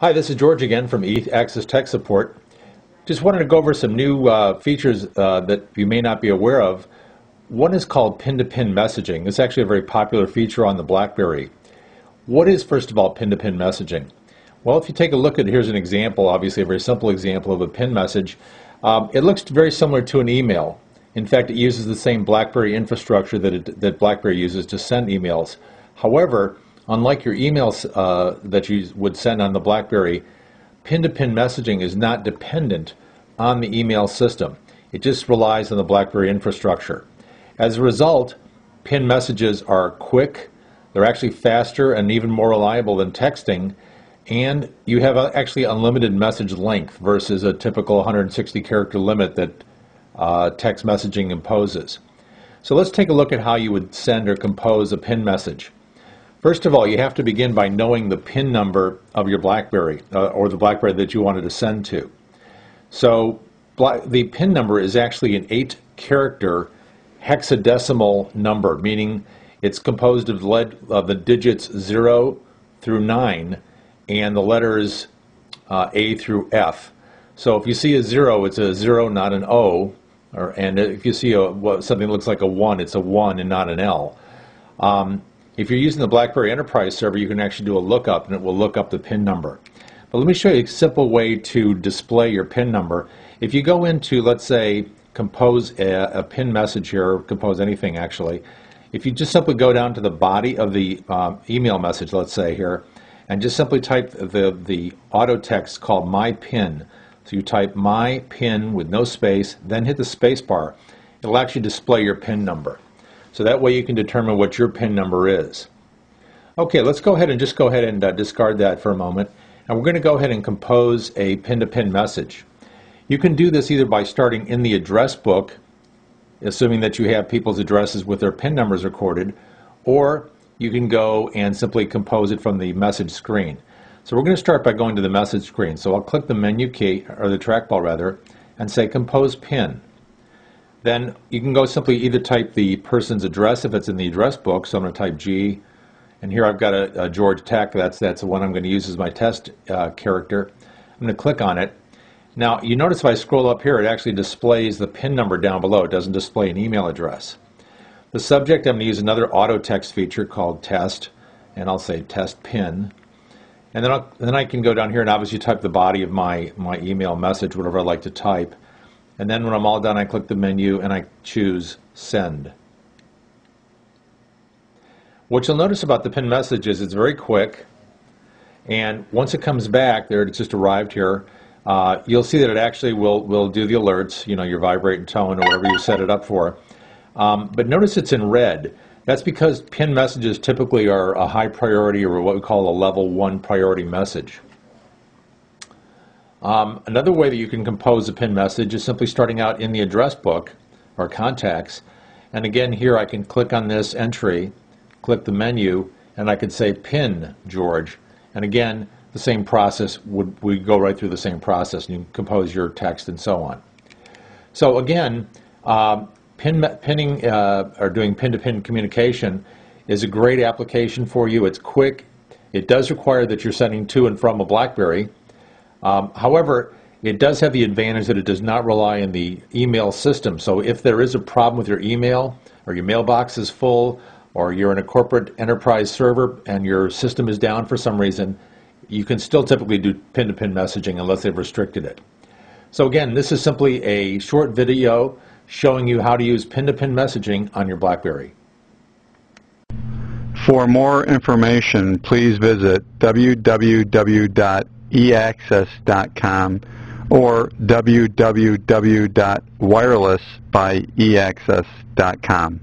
Hi, this is George again from eAccess Tech Support. Just wanted to go over some new features that you may not be aware of. One is called pin-to-pin messaging. It's actually a very popular feature on the BlackBerry. What is, first of all, pin-to-pin messaging? Well, if you take a look at, here's an example, obviously a very simple example of a pin message. It looks very similar to an email. In fact, it uses the same BlackBerry infrastructure that BlackBerry uses to send emails. However, unlike your emails that you would send on the BlackBerry, pin-to-pin messaging is not dependent on the email system. It just relies on the BlackBerry infrastructure. As a result, pin messages are quick, they're actually faster and even more reliable than texting, and you have actually unlimited message length versus a typical 160 character limit that text messaging imposes. So let's take a look at how you would send or compose a pin message. First of all, you have to begin by knowing the PIN number of your BlackBerry or the BlackBerry that you wanted to send to. So the PIN number is actually an 8-character hexadecimal number, meaning it's composed of the digits 0 through 9 and the letters A through F. So if you see a 0, it's a 0, not an O, and if you see something that looks like a 1, it's a 1 and not an L. If you're using the BlackBerry Enterprise server, you can actually do a lookup, and it will look up the PIN number. But let me show you a simple way to display your PIN number. If you go into, let's say, compose a PIN message here, or compose anything actually, if you just simply go down to the body of the email message, let's say here, and just simply type the auto text called my PIN. So you type my PIN with no space, then hit the space bar. It'll actually display your PIN number. So that way you can determine what your PIN number is. Okay, let's go ahead and discard that for a moment. And we're going to go ahead and compose a pin-to-pin message. You can do this either by starting in the address book, assuming that you have people's addresses with their PIN numbers recorded, or you can go and simply compose it from the message screen. So we're going to start by going to the message screen. So I'll click the menu key, or the trackball rather, and say Compose PIN. Then you can go simply either type the person's address if it's in the address book, so I'm going to type G, and here I've got a George Tech, that's the one I'm going to use as my test character. I'm going to click on it. Now you notice if I scroll up here, it actually displays the PIN number down below. It doesn't display an email address. The subject, I'm going to use another auto text feature called test, and I'll say test PIN. And then I can go down here and obviously type the body of my email message, whatever I'd like to type. And then when I'm all done, I click the menu and I choose Send. What you'll notice about the PIN message is it's very quick, and once it comes back, there it's just arrived here, you'll see that it actually will do the alerts, you know, your vibrate and tone or whatever you set it up for. But notice it's in red. That's because PIN messages typically are a high priority or what we call a level 1 priority message. Another way that you can compose a PIN message is simply starting out in the address book or contacts, and again here I can click on this entry, click the menu, and I could say PIN George, and again the same process we go right through the same process, and you compose your text and so on. So again, pinning or doing pin-to-pin communication is a great application for you. It's quick. It does require that you're sending to and from a BlackBerry. However, it does have the advantage that it does not rely on the email system. So if there is a problem with your email, or your mailbox is full, or you're in a corporate enterprise server and your system is down for some reason, you can still typically do pin-to-pin messaging unless they've restricted it. So again, this is simply a short video showing you how to use pin-to-pin messaging on your BlackBerry. For more information, please visit www.eaccess.com or www.wirelessbyeaccess.com.